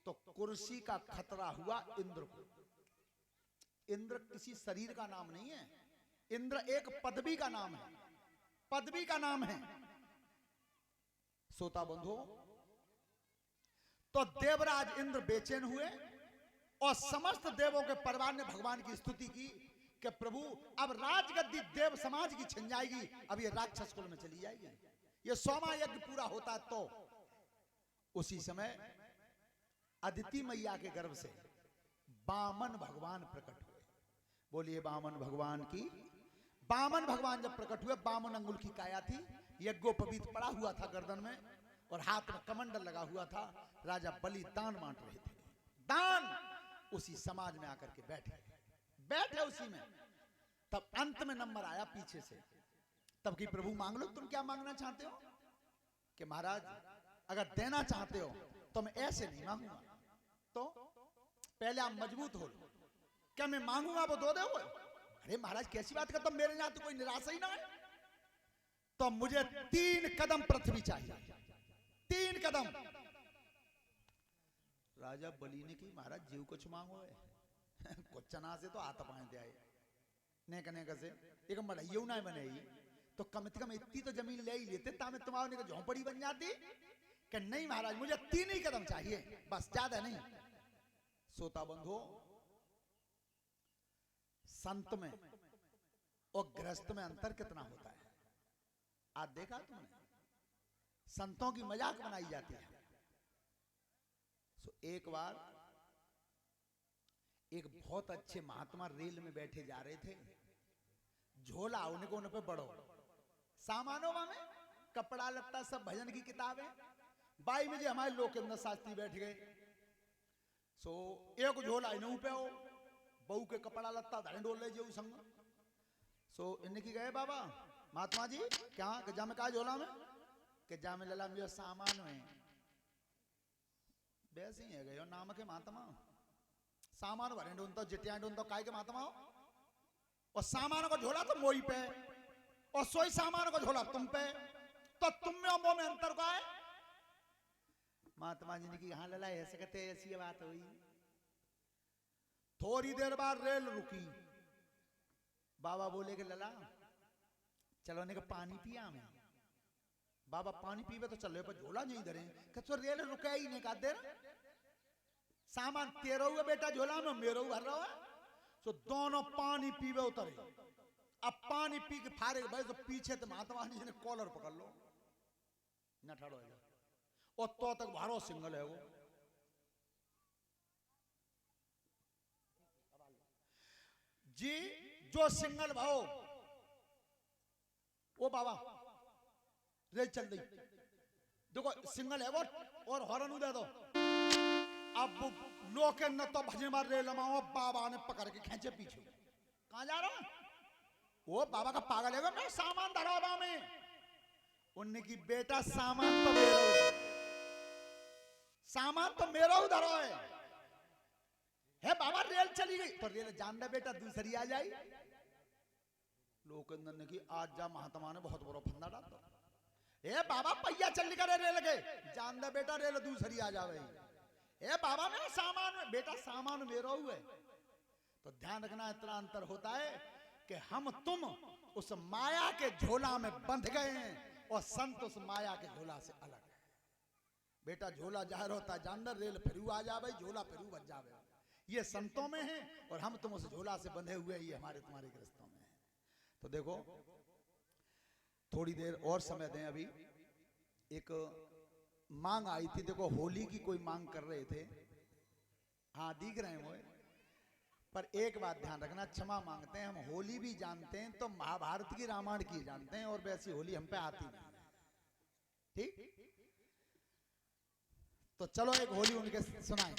तो कुर्सी का खतरा हुआ इंद्र को। इंद्र किसी शरीर का नाम नहीं है, इंद्र एक पदवी का नाम है, पदवी का नाम है। श्रोता बंधु, तो देवराज इंद्र बेचैन हुए और समस्त देवों के परिवार ने भगवान की स्तुति की कि प्रभु अब राजगद्दी देव समाज की छिन जाएगी, अब ये राक्षस कुल में चली जाएगी, ये 100वां यज्ञ पूरा होता है। तो उसी समय अदिति मैया के गर्भ से वामन भगवान प्रकट हुए। बोलिए वामन भगवान की। वामन भगवान जब प्रकट हुए, 52 अंगुल की काया थी, यज्ञोपवीत पड़ा हुआ था गर्दन में और हाथ में कमंडल लगा हुआ था। राजा बलि दान बांट रहे थे, दान उसी समाज में आकर के बैठे उसी में। तब अंत में नंबर आया पीछे से, तब की प्रभु मांग लो, तुम क्या मांगना चाहते हो? कि महाराज अगर देना चाहते हो तो मैं ऐसे नहीं मांगूंगा, तो पहले आप मजबूत हो लो, क्या मैं मांगूंगा वो दो दोगे? अरे महाराज कैसी बात करते हो, मेरे यहाँ तो कोई निराशा ही ना है। तो मुझे 3 कदम पृथ्वी चाहिए, 3 कदम। राजा बलि ने की महाराज जीव कुछ मांगो है कुछ चना से तो हाथ पाए थे आए नेक से एक मड़ाइयो ना बने, तो कम से कम इतनी तो जमीन ले ही लेते, तामे तुम्हारे झोंपड़ी बन जाती। कि नहीं महाराज मुझे 3 ही कदम चाहिए, बस ज्यादा नहीं। श्रोता बंधु, संत में और गृहस्थ में अंतर कितना होता है आज देखा तुमने? संतों की मजाक बनाई जाती है। एक बार एक बहुत अच्छे महात्मा रेल में बैठे जा रहे थे, झोला उन पे बड़ो सामानों में कपड़ा लत्ता सब भजन की किताबें, बाई में जो हमारे लोग के अंदर शास्त्री बैठ गए। सो एक झोला इन्हों पे हो, बहू के कपड़ा लत्ता धरे डोल ले जो संग। सो इन्हें की गए बाबा महात्मा जी क्या गजा में कहा झोला में? कि जा में लला मेरा सामान में वैसे ही है गए नाम के महात्मा, सामान भरे ढूंढता जिटिया ढूंढता काय के महात्मा हो, और सामान को झोला तो मोई पे और सोई सामान को झोला तुम पे, तो तुम में और मोह में अंतर का है? महात्मा जी ने की हाँ लला ऐसे कहते ऐसी बात हुई। थोड़ी देर बाद रेल रुकी, बाबा बोले कि लला चलो ने का पानी पिया में। बाबा पानी पीवे तो चलो पर झोला नहीं धरे, तो रेल रुका ही नहीं का देर सामान तेरा हुआ बेटा झोला में, मेरा भर रहा है। तो दोनों पानी पीवे उतरे। अब पानी पी के फारे भाई तो पीछे तो महात्मा जी ने कॉलर पकड़ लो न ठड़ो है, और तो तक भारो सिंगल है वो। जी जो सिंगल भाव वो बाबा रेल चल गई, देखो सिंगल है वो और हॉर्न दे दो। अब लोग के न तो भजन मार रेल लमाओ, बाबा ने पकड़ के खींचे पीछे। कहां जा रहा? वो बाबा का पागल है, मैं सामान धरावा में। उनने की बेटा सामान तो मेरा, सामान तो मेरा धरा है बाबा, रेल चली गई तो रेल जान दे बेटा दूसरी आ जाई। लोग ने की आज जा महात्मा ने बहुत बड़ा फंदा डाल, ए बाबा पहिया चल कर रेल गए, जान दे बेटा रेल दूसरी आ जावे। ए बाबा मेरा सामान में, बेटा सामान मेरा हुआ है। तो ध्यान रखना इतना अंतर होता है कि हम तुम उस माया के झोला में बंध गए हैं और संत उस माया के झोला से अलग है। बेटा झोला जाहिर होता है जानवर, रेल फिरू आ जावे, झोला फिरू बच जावे। ये संतों में है और हम तुम उस झोला से बंधे हुए, ये हमारे तुम्हारे ग्रस्तों में है। तो देखो थोड़ी देर और समय दें, अभी एक मांग आई थी, देखो होली की कोई मांग कर रहे थे, हाँ दिख रहे हैं वो। पर एक बात ध्यान रखना, क्षमा मांगते हैं, हम होली भी जानते हैं तो महाभारत की रामायण की जानते हैं, और वैसी होली हम पे आती नहीं। ठीक, तो चलो एक होली उनके सुनाएं।